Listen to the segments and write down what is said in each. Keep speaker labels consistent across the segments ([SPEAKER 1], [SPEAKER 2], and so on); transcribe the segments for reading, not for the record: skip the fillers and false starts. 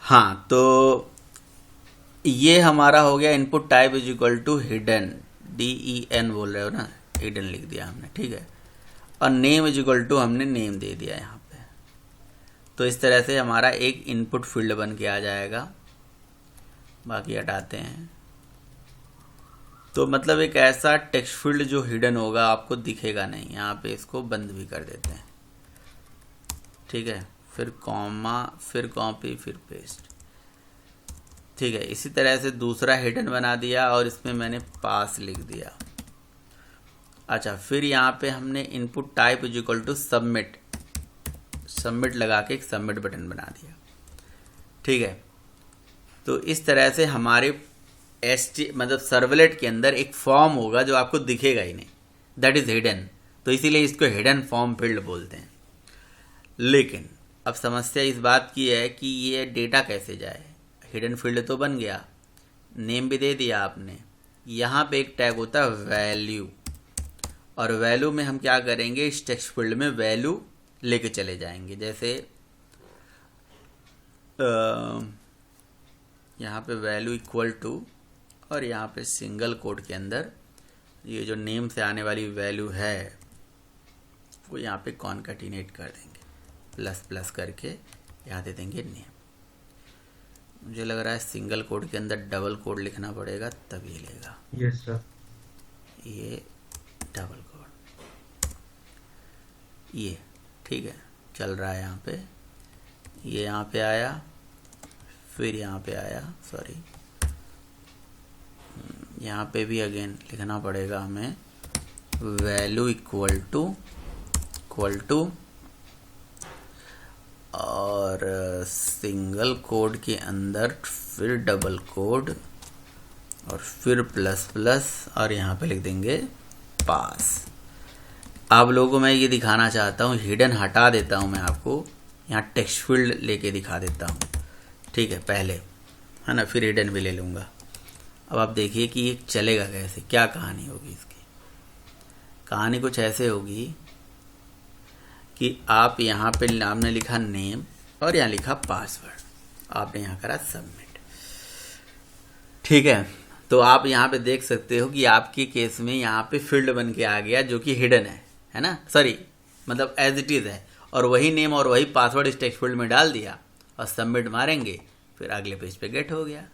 [SPEAKER 1] हाँ, तो ये हमारा हो गया input type is equal to hidden, DEN बोल रहे हो ना, हिडन लिख दिया हमने, ठीक है। और नेम इज इक्वल टू हमने नेम दे दिया यहाँ पे। तो इस तरह से हमारा एक इनपुट फील्ड बन के आ जाएगा। बाकी हटाते हैं। तो मतलब एक ऐसा टेक्स्ट फील्ड जो हिडन होगा, आपको दिखेगा नहीं। यहाँ पे इसको बंद भी कर देते हैं, ठीक है। फिर कॉमा, फिर कॉपी, फिर पेस्ट, ठीक है। इसी तरह से दूसरा हिडन बना दिया और इसमें मैंने पास लिख दिया। अच्छा, फिर यहाँ पे हमने input type is equal to submit, submit लगा के एक सबमिट बटन बना दिया, ठीक है। तो इस तरह से हमारे मतलब सर्वलेट के अंदर एक फॉर्म होगा जो आपको दिखेगा ही नहीं, दैट इज हिडन। तो इसीलिए इसको हिडन फॉर्म फील्ड बोलते हैं। लेकिन अब समस्या इस बात की है कि ये डेटा कैसे जाए। हिडन फील्ड तो बन गया, नेम भी दे दिया आपने। यहाँ पे एक टैग होता है वैल्यू, और वैल्यू में हम क्या करेंगे, इस टेक्स्ट फील्ड में वैल्यू लेके चले जाएंगे। जैसे यहाँ पे वैल्यू इक्वल टू, और यहाँ पे सिंगल कोड के अंदर ये जो नेम से आने वाली वैल्यू है वो यहाँ पे कॉन्कैटिनेट कर देंगे, प्लस प्लस करके यहाँ दे देंगे नेम। मुझे लग रहा है सिंगल कोड के अंदर डबल कोड लिखना पड़ेगा, तभी लेगा।
[SPEAKER 2] Yes sir.
[SPEAKER 1] ये डबल कोड, ये ठीक है, चल रहा है यहाँ पे। ये यहाँ पे आया, फिर यहाँ पे आया, सॉरी, यहाँ पे भी अगेन लिखना पड़ेगा हमें वैल्यू इक्वल टू और सिंगल कोड के अंदर फिर डबल कोड और फिर प्लस प्लस, और यहाँ पे लिख देंगे पास। आप लोगों को मैं ये दिखाना चाहता हूँ, हिडन हटा देता हूँ मैं आपको, यहाँ टेक्स्ट फील्ड लेके दिखा देता हूँ, ठीक है, पहले, है ना, फिर हिडन भी ले लूँगा। अब आप देखिए कि ये चलेगा कैसे, क्या कहानी होगी इसकी। कहानी कुछ ऐसे होगी कि आप यहाँ पे आपने लिखा नेम और यहाँ लिखा पासवर्ड, आपने यहाँ करा सबमिट, ठीक है। तो आप यहाँ पे देख सकते हो कि आपके केस में यहाँ पे फील्ड बन के आ गया जो कि हिडन है ना, सॉरी, मतलब एज इट इज़ है, और वही नेम और वही पासवर्ड इस टेक्स्ट फील्ड में डाल दिया और सबमिट मारेंगे, फिर अगले पेज पे गेट हो गया,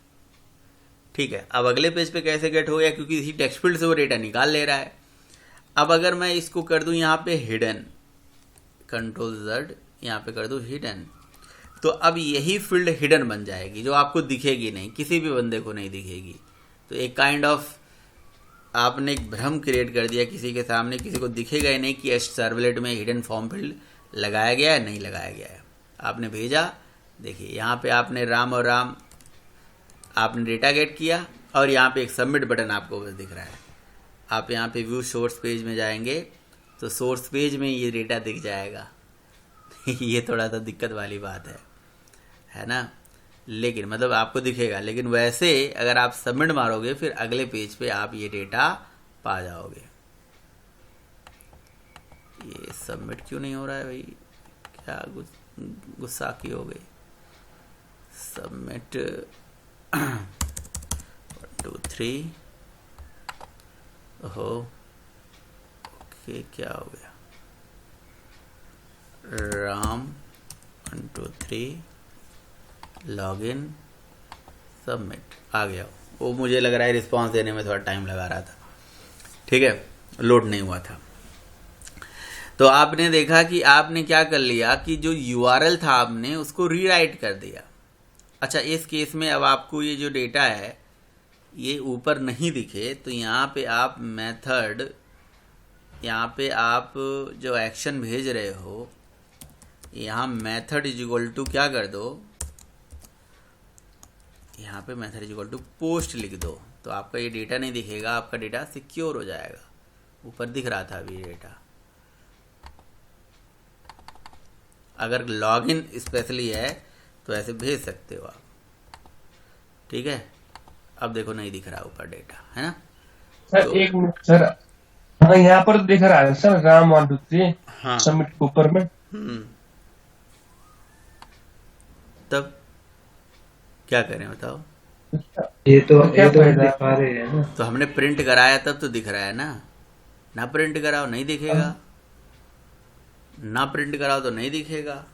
[SPEAKER 1] ठीक है। अब अगले पेज पे कैसे गेट हो गया, क्योंकि इसी टेक्स्ट फील्ड से वो डेटा निकाल ले रहा है। अब अगर मैं इसको कर दूं यहाँ पे हिडन, कंट्रोल Z, यहाँ पे कर दूं हिडन, तो अब यही फील्ड हिडन बन जाएगी, जो आपको दिखेगी नहीं, किसी भी बंदे को नहीं दिखेगी। तो एक काइंड ऑफ आपने एक भ्रम क्रिएट कर दिया किसी के सामने, किसी को दिखेगा ही नहीं कि एच सर्वलेट में हिडन फॉर्म फील्ड लगाया गया है, नहीं लगाया गया है। आपने भेजा, देखिए यहाँ पे आपने राम और राम आपने डेटा गेट किया, और यहाँ पे एक सबमिट बटन आपको बस दिख रहा है। आप यहाँ पे व्यू सोर्स पेज में जाएंगे तो सोर्स पेज में ये डेटा दिख जाएगा। ये थोड़ा सा दिक्कत वाली बात है ना, लेकिन मतलब आपको दिखेगा, लेकिन वैसे अगर आप सबमिट मारोगे फिर अगले पेज पे आप ये डेटा पा जाओगे। ये सबमिट क्यों नहीं हो रहा है भाई, क्या गुस्सा की हो गई। सबमिट 1 2 3, ओहो, ओके, क्या हो गया, राम 1 2 3 लॉगिन सबमिट आ गया। वो मुझे लग रहा है रिस्पांस देने में थोड़ा टाइम लगा रहा था, ठीक है, लोड नहीं हुआ था। तो आपने देखा कि आपने क्या कर लिया कि जो URL था आपने उसको रीराइट कर दिया। अच्छा, इस केस में अब आपको ये जो डेटा है ये ऊपर नहीं दिखे, तो यहाँ पे आप मेथड, यहाँ पे आप जो एक्शन भेज रहे हो, यहाँ मेथड इज इक्वल टू क्या कर दो, यहाँ पे method is equal to post लिख दो, तो आपका ये डेटा नहीं दिखेगा, आपका डेटा सिक्योर हो जाएगा। ऊपर दिख रहा था अभी डेटा। अगर लॉगिन स्पेशली है तो ऐसे भेज सकते हो आप, ठीक है। अब देखो नहीं दिख रहा ऊपर डेटा, है ना।
[SPEAKER 2] सर
[SPEAKER 1] तो
[SPEAKER 2] एक मिनट सर, हाँ यहाँ पर दिख रहा है सर, राम 1 2 3
[SPEAKER 1] हाँ,
[SPEAKER 2] सबमिट के ऊपर में।
[SPEAKER 1] तब क्या करें बताओ।
[SPEAKER 2] तो क्या
[SPEAKER 3] ये तो हम
[SPEAKER 2] फायदा।
[SPEAKER 3] दिखा रहे हैं ना।
[SPEAKER 1] तो हमने प्रिंट कराया तब तो दिख रहा है ना, ना प्रिंट कराओ नहीं दिखेगा, ना प्रिंट कराओ तो नहीं दिखेगा।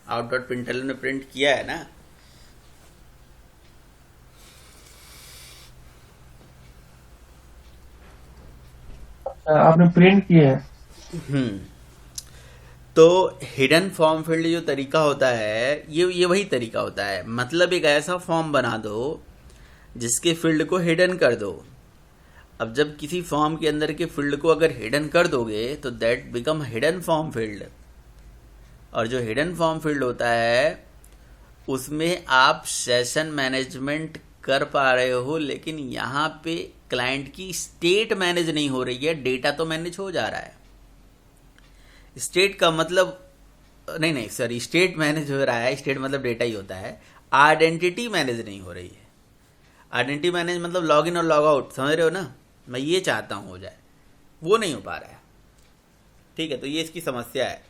[SPEAKER 1] आउट डॉट प्रिंटल ने प्रिंट किया है ना।
[SPEAKER 2] आपने प्रिंट किए हैं।
[SPEAKER 1] हम्म। तो हिडन फॉर्म फील्ड जो तरीका होता है, ये वही तरीका होता है। मतलब एक ऐसा फॉर्म बना दो जिसके फील्ड को हिडन कर दो। अब जब किसी फॉर्म के अंदर के फील्ड को अगर हिडन कर दोगे तो that become hidden form field. और जो हिडन फॉर्म फील्ड होता है उसमें आप सेशन मैनेजमेंट कर पा रहे हो, लेकिन यहाँ पे क्लाइंट की स्टेट मैनेज नहीं हो रही है, डेटा तो मैनेज हो जा रहा है। स्टेट का मतलब, नहीं नहीं सॉरी, स्टेट मैनेज हो रहा है, स्टेट मतलब डेटा ही होता है। आइडेंटिटी मैनेज नहीं हो रही है। आइडेंटिटी मैनेज मतलब लॉग इन और लॉग आउट, समझ रहे हो ना। मैं ये चाहता हूँ हो जाए, वो नहीं हो पा रहा है। ठीक है, तो ये इसकी समस्या है।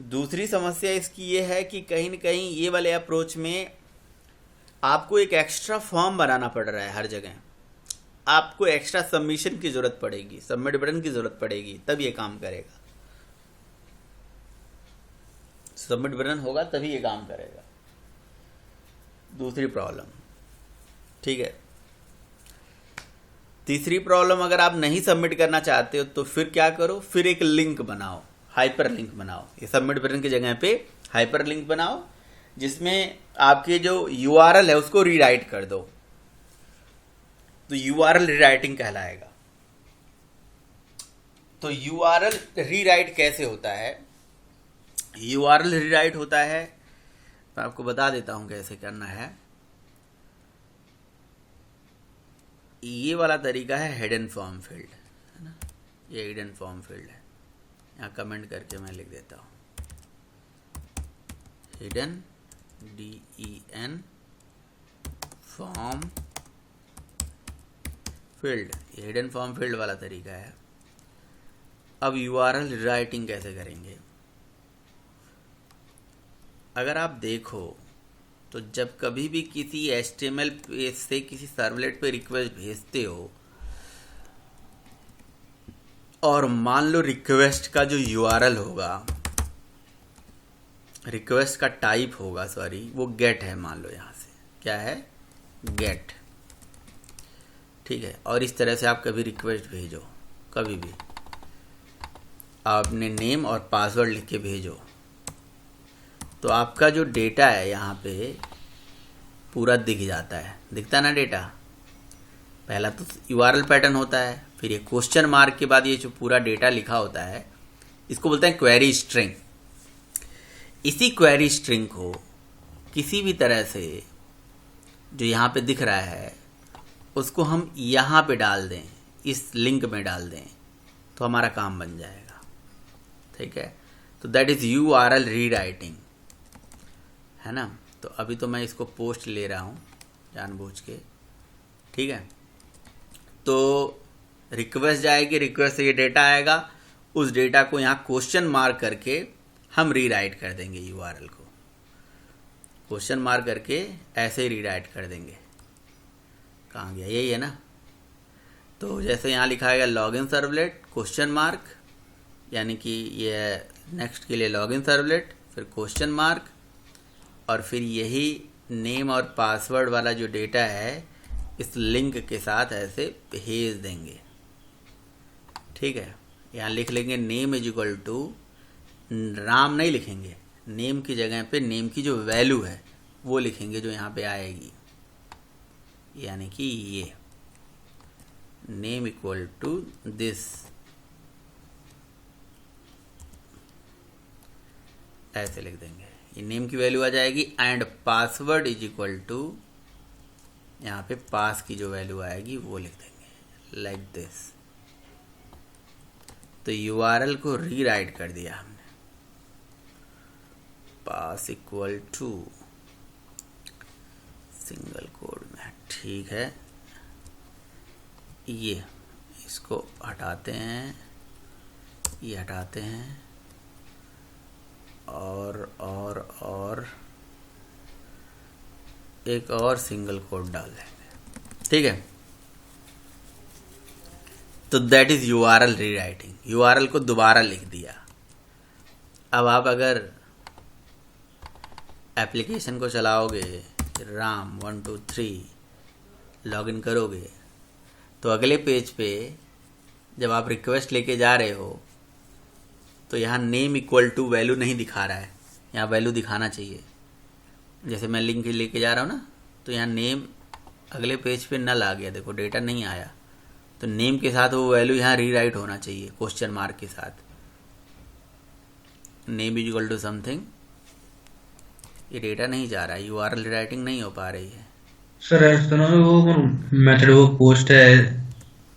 [SPEAKER 1] दूसरी समस्या इसकी ये है कि कहीं न कहीं ये वाले अप्रोच में आपको एक एक्स्ट्रा फॉर्म बनाना पड़ रहा है हर जगह। आपको एक्स्ट्रा सबमिशन की ज़रूरत पड़ेगी, सबमिट बटन की ज़रूरत पड़ेगी, तब ये काम करेगा। सबमिट बटन होगा तभी ये काम करेगा। दूसरी प्रॉब्लम। ठीक है, तीसरी प्रॉब्लम, अगर आप नहीं सबमिट करना चाहते हो तो फिर क्या करो, फिर एक लिंक बनाओ, हाइपर लिंक बनाओ। ये सबमिट बटन की जगह पे हाइपर लिंक बनाओ जिसमें आपके जो यूआरएल है उसको रीराइट कर दो। तो यूआरएल रीराइटिंग कहलाएगा। तो यूआरएल रीराइट कैसे होता है? यूआरएल रीराइट होता है, मैं आपको बता देता हूं कैसे करना है। ये वाला तरीका है हिडन फॉर्म फील्ड, है ना। ये हिडन फॉर्म फील्ड है, यहाँ कमेंट करके मैं लिख देता हूँ। हिडन DEN फॉर्म फील्ड, ये हिडन फॉर्म फील्ड वाला तरीका है। अब यूआरएल रीराइटिंग कैसे करेंगे? अगर आप देखो तो जब कभी भी किसी HTML पेज से किसी सर्वलेट पे रिक्वेस्ट भेजते हो और मान लो रिक्वेस्ट का जो यूआरएल होगा, रिक्वेस्ट का टाइप होगा, सॉरी, वो गेट है, मान लो यहाँ से क्या है, गेट। ठीक है, और इस तरह से आप कभी रिक्वेस्ट भेजो, कभी भी आपने नेम और पासवर्ड लिख के भेजो, तो आपका जो डेटा है यहाँ पे पूरा दिख जाता है। दिखता है ना डेटा। पहला तो यूआरएल पैटर्न होता है, फिर ये क्वेश्चन मार्क के बाद ये जो पूरा डेटा लिखा होता है इसको बोलते हैं क्वेरी स्ट्रिंग। इसी क्वेरी स्ट्रिंग को किसी भी तरह से जो यहाँ पे दिख रहा है उसको हम यहाँ पे डाल दें, इस लिंक में डाल दें, तो हमारा काम बन जाएगा। ठीक है, तो दैट इज़ यूआरएल रीराइटिंग, है ना। तो अभी तो मैं इसको पोस्ट ले रहा हूँ जानबूझ के। ठीक है, तो रिक्वेस्ट जाएगी, रिक्वेस्ट से ये डेटा आएगा, उस डेटा को यहाँ क्वेश्चन मार्क करके हम रीराइट कर देंगे। यूआरएल को क्वेश्चन मार्क करके ऐसे ही रीराइट कर देंगे। कहाँ गया, यही है ना। तो जैसे यहाँ लिखा है लॉगिन सर्वलेट क्वेश्चन मार्क, यानी कि ये नेक्स्ट के लिए लॉगिन सर्वलेट, फिर क्वेश्चन मार्क, और फिर यही नेम और पासवर्ड वाला जो डेटा है इस लिंक के साथ ऐसे भेज देंगे। ठीक है, यहाँ लिख लेंगे name is equal to, Ram नहीं लिखेंगे, नेम की जगह पे नेम की जो वैल्यू है वो लिखेंगे जो यहाँ पे आएगी, यानी कि ये नेम इक्वल टू दिस, ऐसे लिख देंगे। ये नेम की वैल्यू आ जाएगी and password is equal to, यहाँ पे पास की जो वैल्यू आएगी वो लिख देंगे लाइक दिस। तो यूआरएल को रीराइट कर दिया हमने, पास इक्वल टू सिंगल कोड में। ठीक है, ये इसको हटाते हैं, ये हटाते हैं, और एक और सिंगल कोड डाल देंगे, ठीक है। तो that is URL rewriting, URL को दोबारा लिख दिया। अब आप अगर एप्लीकेशन को चलाओगे, राम 123 लॉगिन करोगे, तो अगले पेज पे जब आप रिक्वेस्ट लेके जा रहे हो तो यहाँ नेम इक्वल टू वैल्यू नहीं दिखा रहा है, यहाँ वैल्यू दिखाना चाहिए। जैसे मैं लिंक लेके जा रहा हूँ ना, तो यहाँ नेम अगले पेज पे नल आ गया, देखो डेटा नहीं आया, तो नेम के साथ वो वैल्यू यहाँ रीराइट होना चाहिए क्वेश्चन मार्क के साथ, name is equal to something. ये डेटा नहीं जा रहा है, यूआरएल रीराइटिंग नहीं हो पा रही है।
[SPEAKER 3] सर ऐसा ना वो मेथड वो पोस्ट है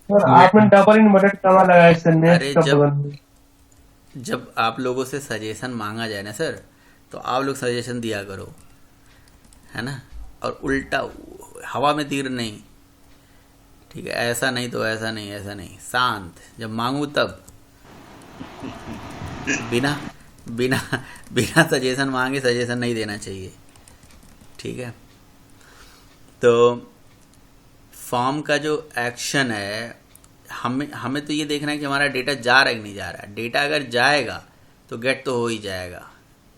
[SPEAKER 2] सर आपने डबल इन्वर्टेड कमा लगाया इससे
[SPEAKER 1] अरे
[SPEAKER 2] नेक्स्ट का बगल में।
[SPEAKER 1] जब आप लोगों से सजेशन मांगा जाए ना सर, तो आप लोग सजेशन दिया करो, है ना, और उल्टा हवा में तीर नहीं, ठीक है, ऐसा नहीं तो ऐसा नहीं, ऐसा नहीं, शांत, जब मांगू तब, बिना बिना बिना सजेशन मांगे सजेशन नहीं देना चाहिए, ठीक है। तो फॉर्म का जो एक्शन है, हमें तो ये देखना है कि हमारा डेटा जा रहा है कि नहीं जा रहा है। डेटा अगर जाएगा तो गेट तो हो ही जाएगा,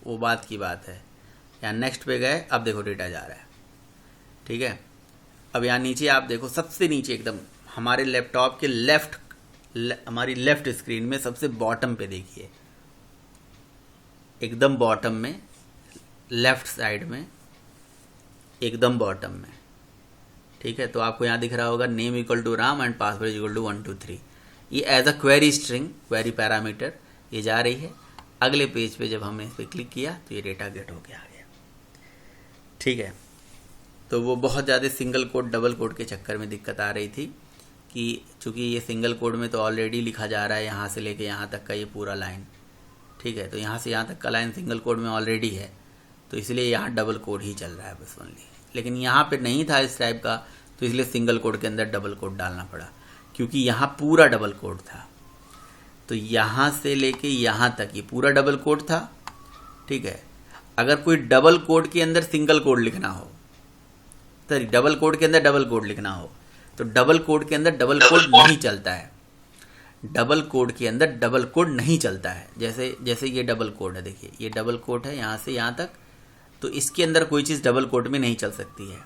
[SPEAKER 1] वो बात की बात है। यहाँ नेक्स्ट पे गए, अब देखो डेटा जा रहा है, ठीक है। अब यहाँ नीचे आप देखो, सबसे नीचे एकदम हमारे लैपटॉप के हमारी लेफ्ट स्क्रीन में सबसे बॉटम पे देखिए, एकदम बॉटम में, लेफ्ट साइड में, एकदम बॉटम में, ठीक है। तो आपको यहाँ दिख रहा होगा name equal to Ram and password equal to 123। ये as a query string, query parameter ये जा रही है। अगले पेज पे जब हमने इस पर क्लिक किया तो ये डेटा गेट होके आ गया, ठीक है। तो वो बहुत ज़्यादा सिंगल कोड डबल कोड के चक्कर में दिक्कत आ रही थी कि चूँकि ये सिंगल कोड में तो ऑलरेडी लिखा जा रहा है यहाँ से लेके यहाँ तक का ये पूरा लाइन, ठीक है। तो यहाँ से यहाँ तक का लाइन सिंगल कोड में ऑलरेडी है, तो इसलिए यहाँ डबल कोड ही चल रहा है बस ओनली। लेकिन यहाँ पे नहीं था इस टाइप का, तो इसलिए सिंगल कोड के अंदर डबल कोड डालना पड़ा, क्योंकि यहाँ पूरा डबल कोड था। तो यहाँ से लेके यहाँ तक ये पूरा डबल कोड था, ठीक है। अगर कोई डबल कोड के अंदर सिंगल कोड लिखना हो, तो डबल कोड के अंदर डबल कोड लिखना हो, तो डबल कोड के अंदर डबल कोड नहीं चलता है, डबल कोड के अंदर डबल कोड नहीं चलता है। जैसे ये डबल कोड है, देखिए ये डबल कोड है यहाँ से यहाँ तक, तो इसके अंदर कोई चीज़ डबल कोड में नहीं चल सकती है,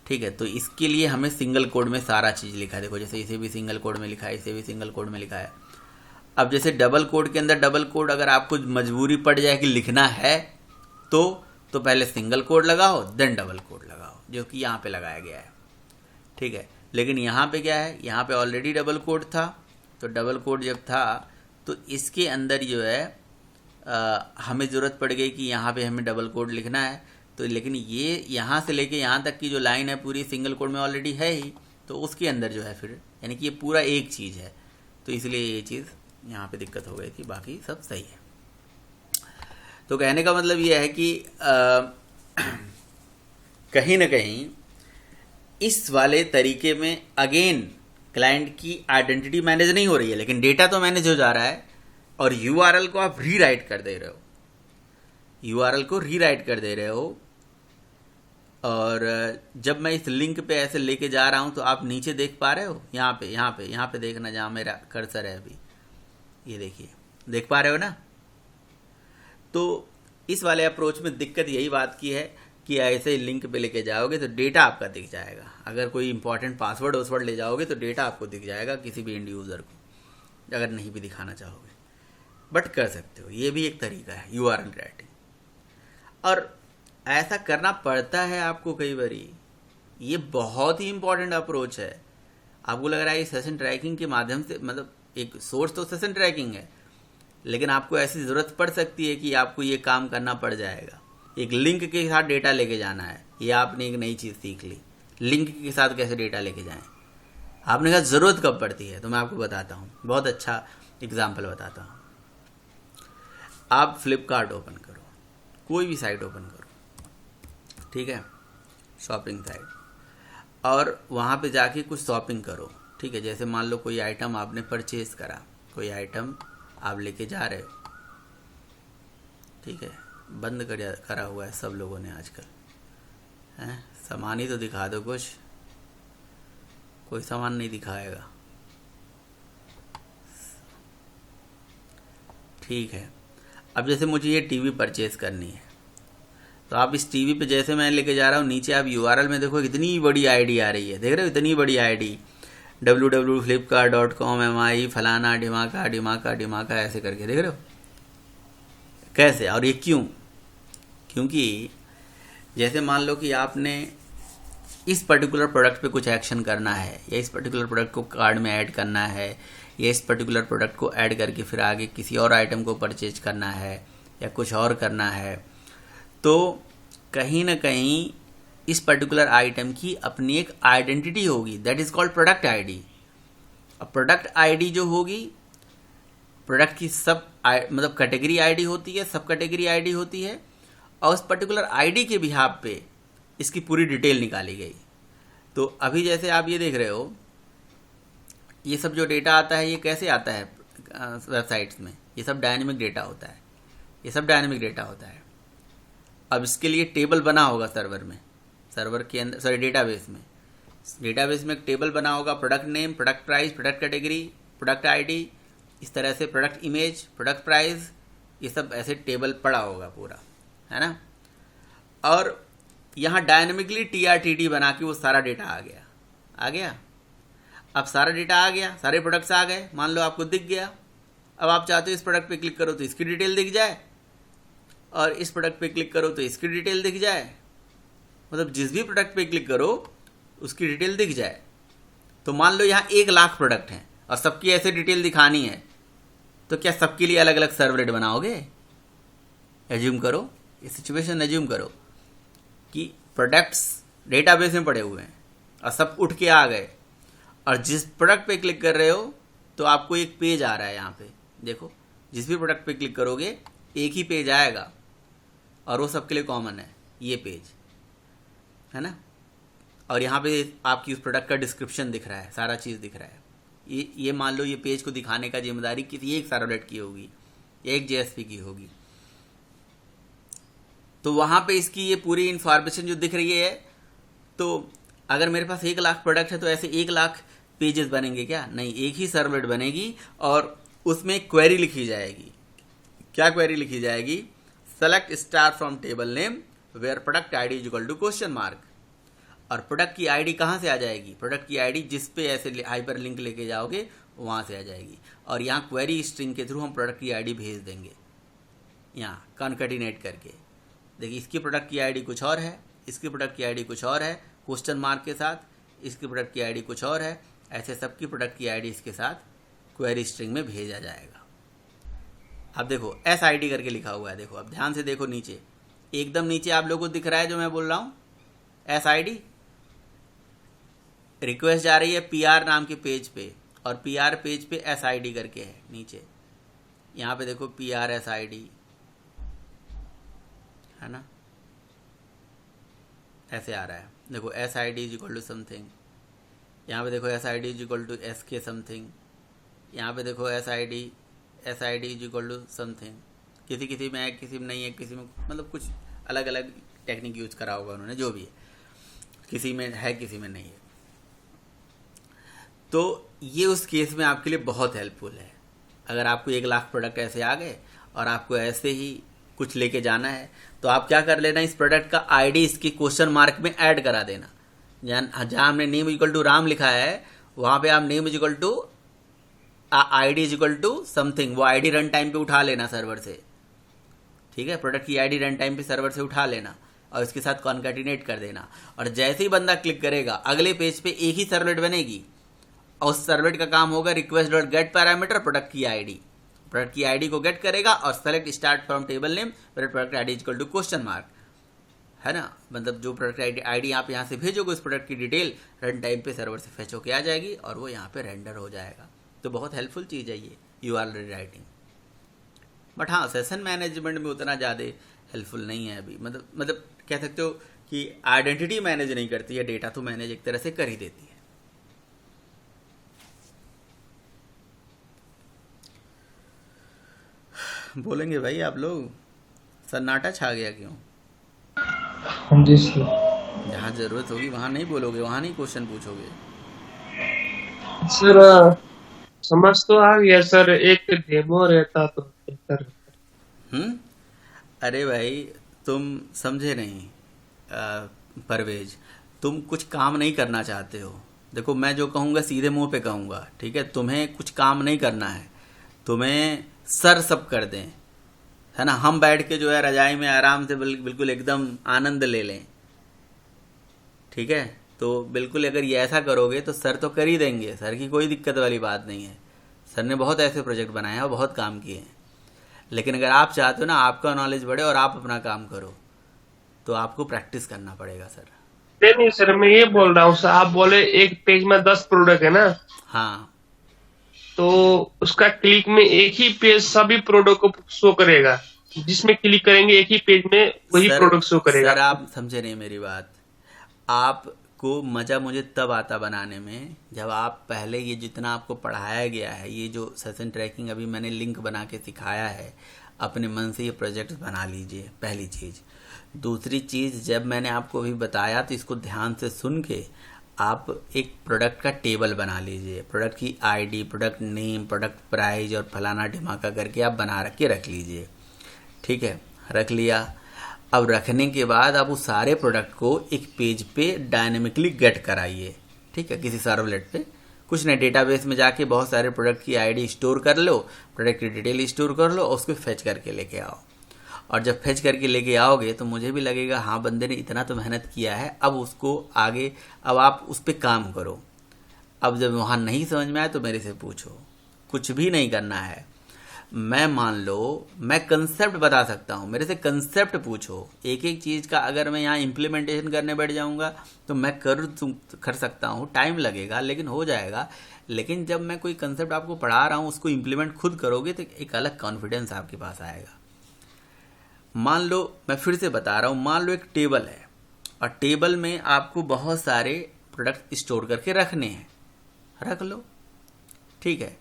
[SPEAKER 1] ठीक है। तो इसके लिए हमें सिंगल कोड में सारा चीज़ लिखा है, देखो जैसे इसे भी सिंगल कोड में लिखा है, इसे भी सिंगल कोड में लिखा है। अब जैसे डबल कोड के अंदर डबल कोड अगर आपको मजबूरी पड़ जाए कि लिखना है, तो पहले सिंगल कोड लगाओ देन डबल कोड लगाओ, जो कि यहाँ पे लगाया गया है, ठीक है। लेकिन यहाँ पे क्या है, यहाँ पे ऑलरेडी डबल कोड था, तो डबल कोड जब था तो इसके अंदर जो है हमें ज़रूरत पड़ गई कि यहाँ पे हमें डबल कोड लिखना है। तो लेकिन ये यहाँ से लेके यहाँ तक की जो लाइन है पूरी सिंगल कोड में ऑलरेडी है ही, तो उसके अंदर जो है फिर यानी कि ये पूरा एक चीज़ है, तो इसलिए ये चीज़ यहाँ पे दिक्कत हो गई थी, बाकी सब सही है। तो कहने का मतलब ये है कि कहीं ना कहीं इस वाले तरीके में अगेन क्लाइंट की आइडेंटिटी मैनेज नहीं हो रही है, लेकिन डेटा तो मैनेज हो जा रहा है, और यूआरएल को आप रीराइट कर दे रहे हो, यूआरएल को रीराइट कर दे रहे हो। और जब मैं इस लिंक पे ऐसे लेके जा रहा हूँ तो आप नीचे देख पा रहे हो, यहाँ पे देखना, जहाँ मेरा कर्सर है अभी, ये देखिए, देख पा रहे हो ना। तो इस वाले अप्रोच में दिक्कत यही बात की है कि ऐसे लिंक पे लेके जाओगे तो डेटा आपका दिख जाएगा। अगर कोई इंपॉर्टेंट पासवर्ड ले जाओगे तो डेटा आपको दिख जाएगा किसी भी एंड यूज़र को, अगर नहीं भी दिखाना चाहोगे, बट कर सकते हो। ये भी एक तरीका है यूआरएल राइटिंग, और ऐसा करना पड़ता है आपको कई बारी। ये बहुत ही इंपॉर्टेंट अप्रोच है। आपको लग रहा है ये सेशन ट्रैकिंग के माध्यम से, मतलब एक सोर्स तो सेशन ट्रैकिंग है, लेकिन आपको ऐसी ज़रूरत पड़ सकती है कि आपको ये काम करना पड़ जाएगा। एक लिंक के साथ डेटा लेके जाना है, ये आपने एक नई चीज़ सीख ली, लिंक के साथ कैसे डेटा लेके जाएं। आपने कहा ज़रूरत कब पड़ती है, तो मैं आपको बताता हूँ, बहुत अच्छा एग्जाम्पल बताता हूँ। आप फ्लिपकार्ट ओपन करो, कोई भी साइट ओपन करो, ठीक है, शॉपिंग साइट, और वहाँ पे जाके कुछ शॉपिंग करो, ठीक है। जैसे मान लो कोई आइटम आपने परचेज करा, कोई आइटम आप लेके जा रहे हो, ठीक है, बंद करा हुआ है सब लोगों ने आजकल, हैं, सामान ही तो दिखा दो कुछ। कोई सामान नहीं दिखाएगा। ठीक है, अब जैसे मुझे ये टीवी परचेज करनी है, तो आप इस टीवी पे जैसे मैं लेके जा रहा हूँ, नीचे आप यूआरएल में देखो इतनी बड़ी आईडी आ रही है, देख रहे हो इतनी बड़ी आईडी www.flipkart.com MI फलाना ढिमाका ढिमाका ढिमाका ऐसे करके, देख रहे हो कैसे। और ये क्यों? क्योंकि जैसे मान लो कि आपने इस पर्टिकुलर प्रोडक्ट पे कुछ एक्शन करना है, या इस पर्टिकुलर प्रोडक्ट को कार्ड में ऐड करना है, या इस पर्टिकुलर प्रोडक्ट को ऐड करके फिर आगे किसी और आइटम को परचेज करना है या कुछ और करना है, तो कहीं ना कहीं इस पर्टिकुलर आइटम की अपनी एक आइडेंटिटी होगी, that is called product ID. अब प्रोडक्ट आईडी जो होगी, प्रोडक्ट की सब मतलब कैटेगरी आईडी होती है, सब कैटेगरी आईडी होती है, और उस पर्टिकुलर आईडी के बिहाफ पे इसकी पूरी डिटेल निकाली गई। तो अभी जैसे आप ये देख रहे हो, ये सब जो डेटा आता है ये कैसे आता है वेबसाइट्स में, ये सब डायनेमिक डेटा होता है, ये सब डायनेमिक डेटा होता है। अब इसके लिए टेबल बना होगा सर्वर में, सर्वर के अंदर, सॉरी डेटाबेस में, डेटाबेस में एक टेबल बना होगा, product name, product price, product category, product ID, इस तरह से प्रोडक्ट इमेज, प्रोडक्ट प्राइस, ये सब ऐसे टेबल पड़ा होगा पूरा, है ना। और यहाँ डायनेमिकली TRTT बना के वो सारा डेटा आ गया। अब सारा डेटा आ गया, सारे प्रोडक्ट्स आ गए, मान लो आपको दिख गया। अब आप चाहते हो इस प्रोडक्ट पे क्लिक करो तो इसकी डिटेल दिख जाए, और इस प्रोडक्ट पे क्लिक करो तो इसकी डिटेल दिख जाए, मतलब जिस भी प्रोडक्ट पे क्लिक करो उसकी डिटेल दिख जाए। तो मान लो यहाँ 1,00,000 प्रोडक्ट हैं और सबकी ऐसे डिटेल दिखानी है, तो क्या सबके लिए अलग अलग सर्वलेट बनाओगे? एज्यूम करो, ये सिचुएशन एज्यूम करो कि प्रोडक्ट्स डेटाबेस में पड़े हुए हैं और सब उठ के आ गए, और जिस प्रोडक्ट पे क्लिक कर रहे हो तो आपको एक पेज आ रहा है। यहाँ पे देखो, जिस भी प्रोडक्ट पे क्लिक करोगे एक ही पेज आएगा, और वो सबके लिए कॉमन है, ये पेज है ना। और यहाँ पे आपकी उस प्रोडक्ट का डिस्क्रिप्शन दिख रहा है, सारा चीज़ दिख रहा है। ये मान लो ये पेज को दिखाने का जिम्मेदारी किसी एक सर्वलेट की होगी, एक JSP की होगी। तो वहाँ पे इसकी ये पूरी इंफॉर्मेशन जो दिख रही है, तो अगर मेरे पास 1,00,000 प्रोडक्ट है तो ऐसे 1,00,000 पेजेस बनेंगे क्या? नहीं, एक ही सर्वलेट बनेगी और उसमें क्वेरी लिखी जाएगी। क्या क्वेरी लिखी जाएगी? Select star from table name where product ID is equal to question mark. और प्रोडक्ट की आईडी कहाँ से आ जाएगी? प्रोडक्ट की आईडी जिस पे ऐसे हाइपर लिंक लेके जाओगे वहाँ से आ जाएगी। और यहाँ क्वेरी स्ट्रिंग के थ्रू हम प्रोडक्ट की आईडी भेज देंगे, यहाँ कॉन्कैटिनेट करके। देखिए, इसकी प्रोडक्ट की आईडी कुछ और है, इसकी प्रोडक्ट की आईडी कुछ और है क्वेश्चन मार्क के साथ, इसकी प्रोडक्ट की आईडी कुछ और है, ऐसे सबकी प्रोडक्ट की आईडी इसके साथ क्वेरी स्ट्रिंग में भेजा जाएगा। अब देखो SID करके लिखा हुआ है, देखो अब ध्यान से देखो नीचे, एकदम नीचे आप लोगों को दिख रहा है जो मैं बोल रहा हूँ, SID। रिक्वेस्ट जा रही है PR नाम के पेज पे, और PR पेज पे SID करके है नीचे, यहाँ पे देखो PR SID है ना, ऐसे आ रहा है। देखो SID is equal to something, यहाँ पे देखो SID is equal to SK something, यहाँ पे देखो SID is equal to something. किसी में है, किसी में नहीं है, किसी में मतलब कुछ अलग अलग टेक्निक यूज करा होगा उन्होंने, जो भी है, किसी में है किसी में नहीं है। तो ये उस केस में आपके लिए बहुत हेल्पफुल है। अगर आपको 1,00,000 प्रोडक्ट ऐसे आ गए और आपको ऐसे ही कुछ लेके जाना है, तो आप क्या कर लेना, इस प्रोडक्ट का आईडी इसके क्वेश्चन मार्क में ऐड करा देना। जहाँ हमने नेम इक्वल टू राम लिखा है, वहाँ पे आप name is equal to ID is equal to something, वो आईडी रन टाइम पे उठा लेना सर्वर से, ठीक है। प्रोडक्ट की आईडी रन टाइम पे सर्वर से उठा लेना और इसके साथ कॉन्कैटिनेट कर देना। और जैसे ही बंदा क्लिक करेगा, अगले पेज पे एक ही सर्वलेट बनेगी, और उस सर्वलेट का काम होगा request dot get parameter product की आईडी। प्रोडक्ट की आईडी को गेट करेगा और select start from table name where product ID equal to question mark, है ना। मतलब जो प्रोडक्ट आईडी आप यहाँ से भेजोगे, उस प्रोडक्ट की डिटेल रन टाइम पे सर्वर से फेच होके आ जाएगी और वो यहाँ पे रेंडर हो जाएगा। तो बहुत हेल्पफुल चीज़ है ये URL राइटिंग। बट हाँ, सेशन मैनेजमेंट में उतना ज़्यादा हेल्पफुल नहीं है अभी। मतलब कह सकते हो कि आइडेंटिटी मैनेज नहीं करती है, डेटा तो मैनेज एक तरह से कर ही देती है। बोलेंगे भाई आप लोग, सन्नाटा छा गया क्यों?
[SPEAKER 2] हम जिस
[SPEAKER 1] जहाँ ज़रूरत होगी वहाँ नहीं बोलोगे, वहाँ नहीं क्वेश्चन पूछोगे।
[SPEAKER 2] सर समझ तो आ गया सर, एक डेमो रहता तो बेहतर।
[SPEAKER 1] हम्म। अरे भाई, तुम समझे नहीं। परवेज, तुम कुछ काम नहीं करना चाहते हो। देखो, मैं जो कहूँगा सीधे मुंह पे कहूँगा, ठीक है? तुम्हें कुछ काम नहीं करना है, तुम्हें सर सब कर दें, है ना? हम बैठ के जो है रजाई में आराम से बिल्कुल एकदम आनंद ले लें, ठीक है? तो बिल्कुल अगर ये ऐसा करोगे तो सर तो कर ही देंगे, सर की कोई दिक्कत वाली बात नहीं है। सर ने बहुत ऐसे प्रोजेक्ट बनाए हैं और बहुत काम किए हैं। लेकिन अगर आप चाहते हो ना आपका नॉलेज बढ़े और आप अपना काम करो, तो आपको प्रैक्टिस करना पड़ेगा सर।
[SPEAKER 2] नहीं सर, मैं ये बोल रहा हूँ सर, आप बोले एक पेज में 10 प्रोडक्ट है ना,
[SPEAKER 1] हाँ,
[SPEAKER 2] तो उसका क्लिक में एक ही पेज सभी प्रोडक्ट को शो करेगा। जिसमें क्लिक करेंगे एक ही पेज में वही
[SPEAKER 1] सर
[SPEAKER 2] प्रोडक्ट शो करेगा।
[SPEAKER 1] सर आप समझे नहीं मेरी बात। आपको मज़ा मुझे तब आता बनाने में जब आप पहले ये जितना आपको पढ़ाया गया है, ये जो सेशन ट्रैकिंग अभी मैंने लिंक बना के सिखाया है, अपने मन से ये प्रोजेक्ट बना लीजिए, पहली चीज़। दूसरी चीज़, जब मैंने आपको अभी बताया तो इसको ध्यान से सुन के आप एक प्रोडक्ट का टेबल बना लीजिए। प्रोडक्ट की ID, product name, product price और फलाना ढिमाका करके आप बना के रख लीजिए, ठीक है? रख लिया। अब रखने के बाद आप उस सारे प्रोडक्ट को एक पेज पे डायनेमिकली गेट कराइए, ठीक है? किसी सर्वलेट पे, कुछ नहीं, डेटाबेस में जाके बहुत सारे प्रोडक्ट की आईडी स्टोर कर लो, प्रोडक्ट की डिटेल स्टोर कर लो और उसको फेच करके लेके आओ। और जब फेच करके लेके आओगे तो मुझे भी लगेगा हाँ बंदे ने इतना तो मेहनत किया है। अब उसको आगे, अब आप उस पर काम करो। अब जब वहाँ नहीं समझ में आए तो मेरे से पूछो, कुछ भी नहीं करना है। मैं मान लो मैं कंसेप्ट बता सकता हूँ, मेरे से कंसेप्ट पूछो। एक एक चीज़ का अगर मैं यहाँ इम्प्लीमेंटेशन करने बैठ जाऊँगा तो मैं कर सकता हूँ, टाइम लगेगा लेकिन हो जाएगा। लेकिन जब मैं कोई कंसेप्ट आपको पढ़ा रहा हूँ उसको इम्प्लीमेंट खुद करोगे तो एक अलग कॉन्फिडेंस आपके पास आएगा। मान लो, मैं फिर से बता रहा हूँ, मान लो एक टेबल है और टेबल में आपको बहुत सारे प्रोडक्ट स्टोर करके रखने हैं, रख लो, ठीक है?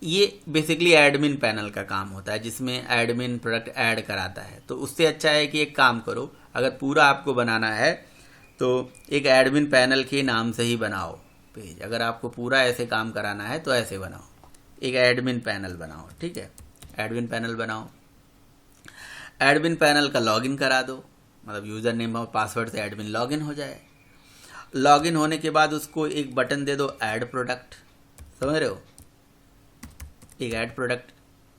[SPEAKER 1] ये बेसिकली एडमिन पैनल का काम होता है, जिसमें एडमिन प्रोडक्ट ऐड कराता है। तो उससे अच्छा है कि एक काम करो, अगर पूरा आपको बनाना है तो एक एडमिन पैनल के नाम से ही बनाओ पेज। अगर आपको पूरा ऐसे काम कराना है तो ऐसे बनाओ, एक एडमिन पैनल बनाओ, ठीक है? एडमिन पैनल बनाओ, एडमिन पैनल का लॉगिन करा दो, मतलब यूज़र नेम और पासवर्ड से एडमिन लॉगिन हो जाए। लॉगिन होने के बाद उसको एक बटन दे दो, ऐड प्रोडक्ट, समझ रहे हो? एक ऐड प्रोडक्ट,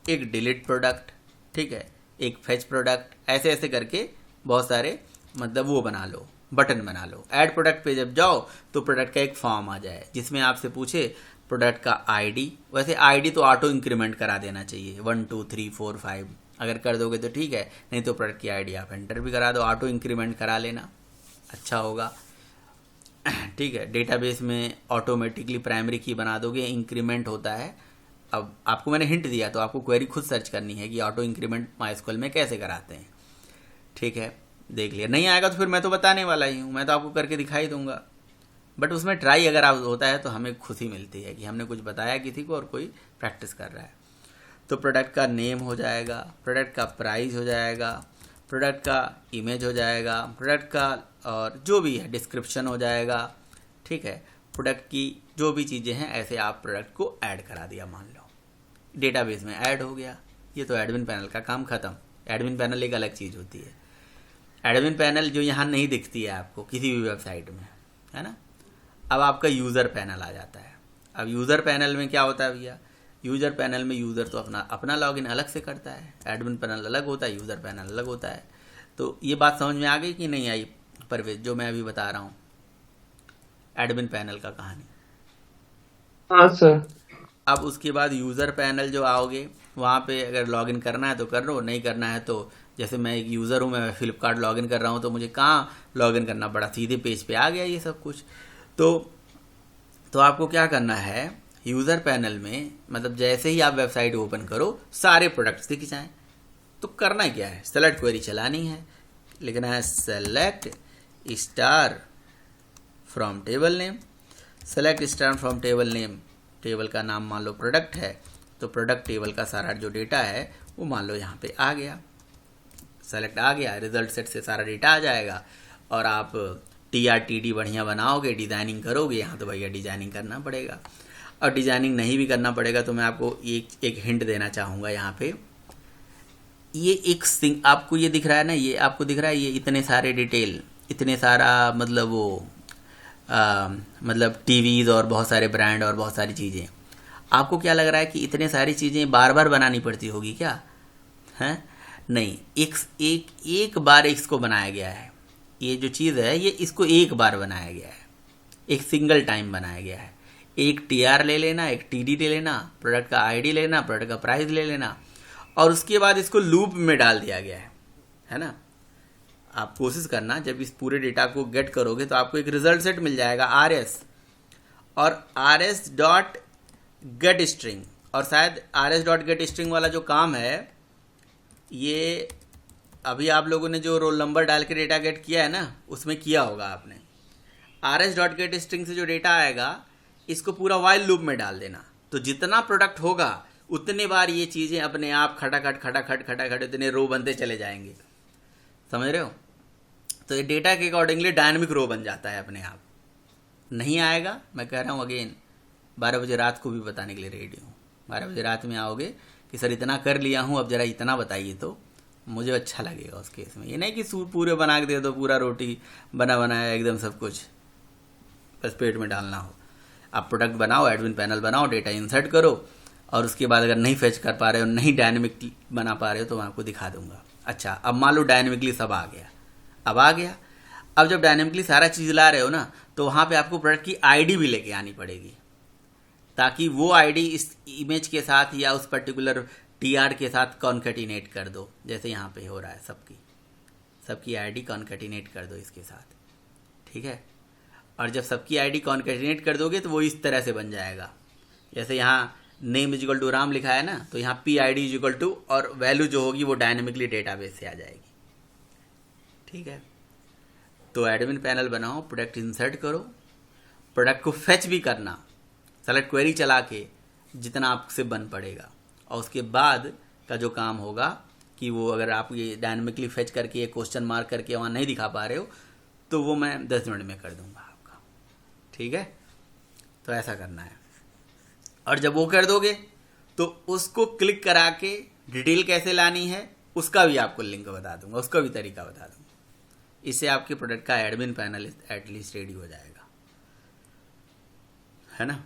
[SPEAKER 1] एक डिलीट प्रोडक्ट, ठीक है? एक फेच प्रोडक्ट, ऐसे ऐसे करके बहुत सारे, मतलब वो बना लो, बटन बना लो। ऐड प्रोडक्ट पे जब जाओ तो प्रोडक्ट का एक फॉर्म आ जाए जिसमें आपसे पूछे प्रोडक्ट का आईडी। वैसे आईडी तो ऑटो इंक्रीमेंट करा देना चाहिए, 1 2 3 4 5 अगर कर दोगे तो ठीक है, नहीं तो प्रोडक्ट की आईडी आप एंटर भी करा दो, ऑटो इंक्रीमेंट करा लेना, अच्छा होगा, ठीक है? डेटाबेस में ऑटोमेटिकली प्राइमरी की बना दोगे, इंक्रीमेंट होता है। अब आपको मैंने हिंट दिया तो आपको क्वेरी खुद सर्च करनी है कि ऑटो इंक्रीमेंट माइस्क्यूएल में कैसे कराते हैं, ठीक है? देख लिया, नहीं आएगा तो फिर मैं तो बताने वाला ही हूँ, मैं तो आपको करके दिखाई दूंगा। बट उसमें ट्राई अगर आप होता है तो हमें खुशी मिलती है कि हमने कुछ बताया किसी को और कोई प्रैक्टिस कर रहा है। तो प्रोडक्ट का नेम हो जाएगा, प्रोडक्ट का प्राइस हो जाएगा, प्रोडक्ट का इमेज हो जाएगा, प्रोडक्ट का और जो भी है डिस्क्रिप्शन हो जाएगा, ठीक है? प्रोडक्ट की जो भी चीज़ें हैं ऐसे आप प्रोडक्ट को ऐड करा दिया, मान लो डेटाबेस में ऐड हो गया। ये तो एडमिन पैनल का काम ख़त्म। एडमिन पैनल एक अलग चीज़ होती है। एडमिन पैनल जो यहाँ नहीं दिखती है आपको किसी भी वेबसाइट में, है ना? अब आपका यूज़र पैनल आ जाता है। अब यूज़र पैनल में क्या होता है भैया? यूज़र पैनल में यूज़र तो अपना लॉगिन अलग से करता है, एडमिन पैनल अलग होता है, यूज़र पैनल अलग होता है। तो ये बात समझ में आ गई कि नहीं आई परवेज, जो मैं अभी बता रहा हूँ एडमिन पैनल का कहानी?
[SPEAKER 2] हाँ सर।
[SPEAKER 1] अब उसके बाद यूज़र पैनल जो आओगे वहाँ पे अगर लॉगिन करना है तो कर लो, नहीं करना है तो जैसे मैं एक यूज़र हूँ, मैं फ्लिपकार्ट लॉगिन कर रहा हूँ तो मुझे कहाँ लॉगिन करना पड़ा, सीधे पेज पे आ गया ये सब कुछ। तो आपको क्या करना है, यूज़र पैनल में मतलब जैसे ही आप वेबसाइट ओपन करो सारे प्रोडक्ट्स दिख जाएँ। तो करना क्या है, सेलेक्ट क्वेरी चलानी है, लिखना है select star from table name. Select star from table name, table का नाम मान लो प्रोडक्ट है तो प्रोडक्ट टेबल का सारा जो डेटा है वो मान लो यहाँ पे आ गया, सेलेक्ट आ गया, रिजल्ट सेट से सारा डेटा आ जाएगा और आप TRTD बढ़िया बनाओगे, डिज़ाइनिंग करोगे, यहाँ तो भैया डिज़ाइनिंग करना पड़ेगा। और डिज़ाइनिंग नहीं भी करना पड़ेगा तो मैं आपको एक हिंट देना चाहूँगा यहाँ पे। ये एक आपको ये दिख रहा है ना, ये आपको दिख रहा है, ये इतने सारे डिटेल, इतने सारा मतलब वो मतलब टीवीज़ और बहुत सारे ब्रांड और बहुत सारी चीज़ें। आपको क्या लग रहा है कि इतने सारी चीज़ें बार बार बनानी पड़ती होगी क्या? हैं? नहीं, एक बार इसको बनाया गया है। ये जो चीज़ है ये इसको एक बार बनाया गया है, एक सिंगल टाइम बनाया गया है। एक TR ले लेना, एक TD ले लेना, प्रोडक्ट का ID लेना, प्रोडक्ट का प्राइस ले लेना, और उसके बाद इसको लूप में डाल दिया गया है ना। आप कोशिश करना, जब इस पूरे डेटा को गेट करोगे तो आपको एक रिजल्ट सेट मिल जाएगा RS और RS डॉट गेट स्ट्रिंग, और शायद RS डॉट गेट स्ट्रिंग वाला जो काम है ये अभी आप लोगों ने जो रोल नंबर डाल के डेटा गेट किया है ना, उसमें किया होगा आपने। RS डॉट गेट स्ट्रिंग से जो डेटा आएगा इसको पूरा वाइल लूप में डाल देना, तो जितना प्रोडक्ट होगा उतने बार ये चीज़ें अपने आप खटाखट इतने रो बनते चले जाएंगे, समझ रहे हो? तो ये डेटा के अकॉर्डिंगली डायनेमिक रो बन जाता है अपने आप। नहीं आएगा, मैं कह रहा हूँ अगेन, 12 बजे रात को भी बताने के लिए रेडी हूँ। 12 बजे रात में आओगे कि सर इतना कर लिया हूँ, अब ज़रा इतना बताइए तो मुझे अच्छा लगेगा उस केस में। ये नहीं कि सूप पूरे बना के दे दो, पूरा रोटी बनाया एकदम सब कुछ बस पेट में डालना हो। आप प्रोडक्ट बनाओ, एडमिन पैनल बनाओ, डेटा इंसर्ट करो, और उसके बाद अगर नहीं फेच कर पा रहे हो, नहीं डायनेमिक बना पा रहे हो, तो मैं आपको दिखा दूंगा। अच्छा, अब मान लो डायनेमिकली सब आ गया, अब जब डायनेमिकली सारा चीज़ ला रहे हो ना, तो वहाँ पे आपको प्रोडक्ट की ID भी लेके आनी पड़ेगी, ताकि वो ID इस इमेज के साथ या उस पर्टिकुलर TR के साथ कॉन्केटिनेट कर दो, जैसे यहाँ पे हो रहा है। सबकी ID कॉन्केटिनेट कर दो इसके साथ, ठीक है। और जब सबकी ID कॉन्केटिनेट कर दोगे तो वो इस तरह से बन जाएगा, जैसे यहाँ नेम इजिकल टू राम लिखा है ना, तो यहाँ PID इजिकल टू और वैल्यू जो होगी वो डायनेमिकली डेटाबेस से आ जाएगी, ठीक है। तो एडमिन पैनल बनाओ, प्रोडक्ट इंसर्ट करो, प्रोडक्ट को फेच भी करना, सेलेक्ट क्वेरी चला के जितना आपसे बन पड़ेगा, और उसके बाद का जो काम होगा कि वो अगर आप ये डायनेमिकली फेच करके ये क्वेश्चन मार्क करके वहाँ नहीं दिखा पा रहे हो तो वो मैं 10 मिनट में कर दूंगा आपका, ठीक है। तो ऐसा करना है, और जब वो कर दोगे तो उसको क्लिक करा के डिटेल कैसे लानी है उसका भी आपको लिंक बता दूंगा, उसका भी तरीका बता दूंगा। इससे आपके प्रोडक्ट का एडमिन पैनल एटलीस्ट रेडी हो जाएगा, है ना।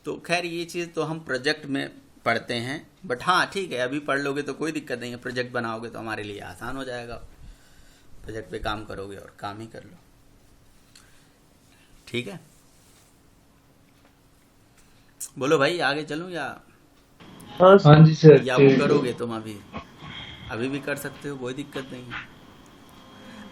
[SPEAKER 1] तो खैर ये चीज़ तो हम प्रोजेक्ट में पढ़ते हैं, बट हाँ ठीक है, अभी पढ़ लोगे तो कोई दिक्कत नहीं है, प्रोजेक्ट बनाओगे तो हमारे लिए आसान हो जाएगा। प्रोजेक्ट पे काम करोगे और काम ही कर लो, ठीक है। बोलो भाई, आगे चलूं या
[SPEAKER 3] हाँ जी सर,
[SPEAKER 1] या वो करोगे तुम? अभी भी कर सकते हो, कोई दिक्कत नहीं है।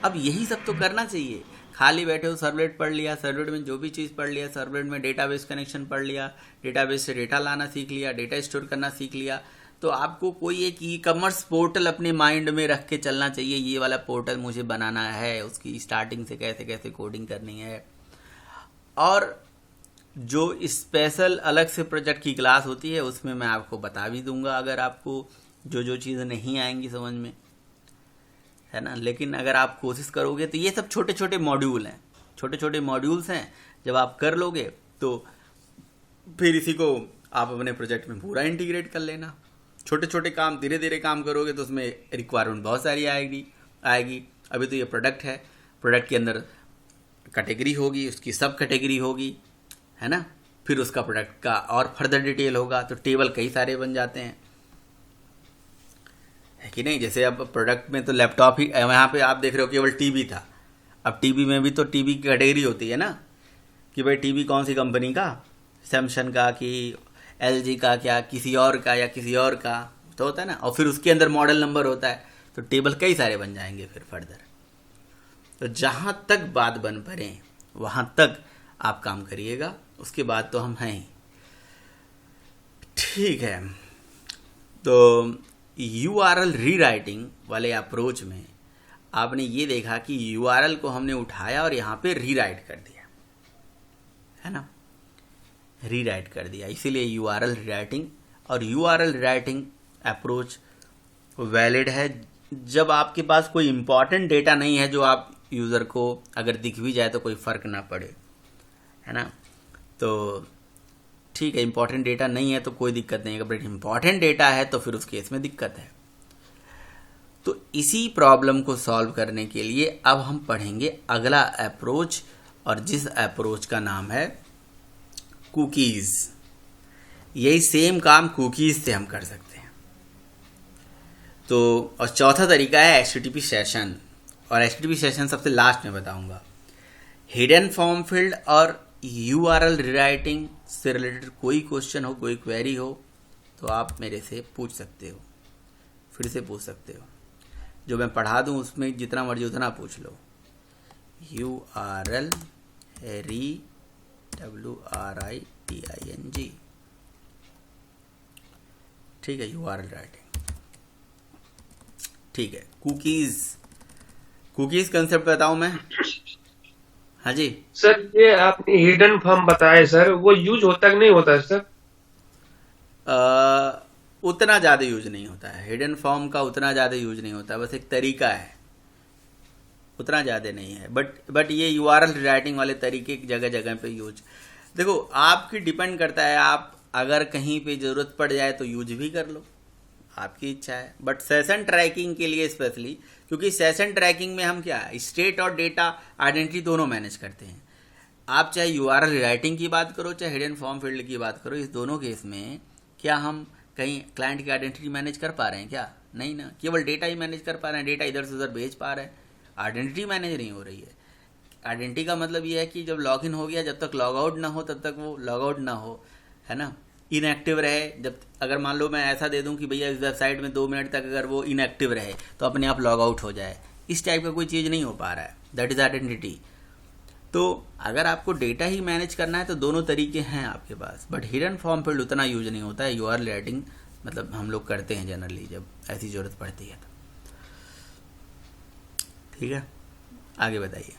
[SPEAKER 1] अब यही सब तो करना चाहिए, खाली बैठे हो, सर्वलेट पढ़ लिया, सर्वलेट में जो भी चीज़ पढ़ लिया, सर्वलेट में डेटाबेस कनेक्शन पढ़ लिया, डेटाबेस से डेटा लाना सीख लिया, डेटा स्टोर करना सीख लिया, तो आपको कोई एक ई-कॉमर्स पोर्टल अपने माइंड में रख के चलना चाहिए। ये वाला पोर्टल मुझे बनाना है, उसकी स्टार्टिंग से कैसे कैसे कोडिंग करनी है, और जो स्पेशल अलग से प्रोजेक्ट की क्लास होती है उसमें मैं आपको बता भी दूंगा, अगर आपको जो चीज़ें नहीं आएंगी समझ में, है ना। लेकिन अगर आप कोशिश करोगे तो ये सब छोटे छोटे मॉड्यूल हैं, छोटे छोटे मॉड्यूल्स हैं, जब आप कर लोगे तो फिर इसी को आप अपने प्रोजेक्ट में पूरा इंटीग्रेट कर लेना। छोटे छोटे काम धीरे धीरे काम करोगे तो उसमें रिक्वायरमेंट बहुत सारी आएगी। अभी तो ये प्रोडक्ट है, प्रोडक्ट के अंदर कैटेगरी होगी, उसकी सब कैटेगरी होगी, है ना। फिर उसका प्रोडक्ट का और फर्दर डिटेल होगा, तो टेबल कई सारे बन जाते हैं, है कि नहीं। जैसे अब प्रोडक्ट में तो लैपटॉप ही, यहाँ पे आप देख रहे हो केवल टीवी था, अब टीवी में भी तो टीवी की कैटेगरी होती है ना, कि भाई टीवी कौन सी कंपनी का, सैमसंग का कि LG का, क्या किसी और का या किसी और का तो होता है ना, और फिर उसके अंदर मॉडल नंबर होता है, तो टेबल कई सारे बन जाएंगे फिर फर्दर। तो जहाँ तक बात बन पड़े वहाँ तक आप काम करिएगा, उसके बाद तो हम हैं ही, ठीक है। तो URL रीराइटिंग वाले अप्रोच में आपने ये देखा कि URL को हमने उठाया और यहाँ पे रीराइट कर दिया, है ना, रीराइट कर दिया। इसीलिए URL रीराइटिंग, और URL रीराइटिंग अप्रोच वैलिड है जब आपके पास कोई इंपॉर्टेंट डेटा नहीं है जो आप यूज़र को अगर दिख भी जाए तो कोई फ़र्क ना पड़े, है ना। तो ठीक है, इम्पॉर्टेंट डेटा नहीं है तो कोई दिक्कत नहीं है, बट इम्पॉर्टेंट डेटा है तो फिर उस केस में दिक्कत है। तो इसी प्रॉब्लम को सॉल्व करने के लिए अब हम पढ़ेंगे अगला अप्रोच, और जिस अप्रोच का नाम है कुकीज़। यही सेम काम कुकीज़ से हम कर सकते हैं। तो और चौथा तरीका है HTTP सेशन, और HTTP सेशन सबसे लास्ट में बताऊंगा। हिडन फॉर्म फील्ड और URL रीराइटिंग से रिलेटेड कोई क्वेश्चन हो, कोई क्वेरी हो तो आप मेरे से पूछ सकते हो, फिर से पूछ सकते हो। जो मैं पढ़ा दूं उसमें जितना मर्जी उतना पूछ लो। URL WRITING, ठीक है, URL राइटिंग, ठीक है। कुकीज़ कंसेप्ट बताऊं मैं? हाँ जी
[SPEAKER 2] सर, ये आपने हिडन फॉर्म बताया सर, वो यूज होता कि नहीं होता है सर?
[SPEAKER 1] उतना ज़्यादा यूज नहीं होता है। हिडन फॉर्म का उतना ज़्यादा यूज नहीं होता है, बस एक तरीका है, उतना ज़्यादा नहीं है। बट ये URL राइटिंग वाले तरीके जगह जगह पे यूज, देखो आपकी डिपेंड करता है। आप अगर कहीं पे ज़रूरत पड़ जाए तो यूज भी कर लो, आपकी इच्छा है। बट सेशन ट्रैकिंग के लिए स्पेशली, क्योंकि सेशन ट्रैकिंग में हम क्या स्टेट और डेटा आइडेंटिटी दोनों मैनेज करते हैं। आप चाहे URL राइटिंग की बात करो, चाहे हिडन फॉर्म फील्ड की बात करो, इस दोनों केस में क्या हम कहीं क्लाइंट की आइडेंटिटी मैनेज कर पा रहे हैं? क्या नहीं ना, केवल डेटा ही मैनेज कर पा रहे हैं, डेटा इधर से उधर भेज पा रहे हैं, आइडेंटिटी मैनेज नहीं हो रही है। आइडेंटिटी का मतलब ये है कि जब लॉगिन हो गया, जब तक लॉग आउट ना हो तब तक वो लॉग आउट ना हो, है ना, इनएक्टिव रहे। जब अगर मान लो मैं ऐसा दे दूं कि भैया इस वेबसाइट में 2 मिनट तक अगर वो इनएक्टिव रहे तो अपने आप लॉग आउट हो जाए, इस टाइप का कोई चीज़ नहीं हो पा रहा है। That is identity. तो अगर आपको डेटा ही मैनेज करना है तो दोनों तरीके हैं आपके पास, बट हिडन फॉर्म फील्ड उतना यूज नहीं होता है। URL राइटिंग मतलब हम लोग करते हैं जनरली जब ऐसी ज़रूरत पड़ती है तो। ठीक है, आगे बताइए।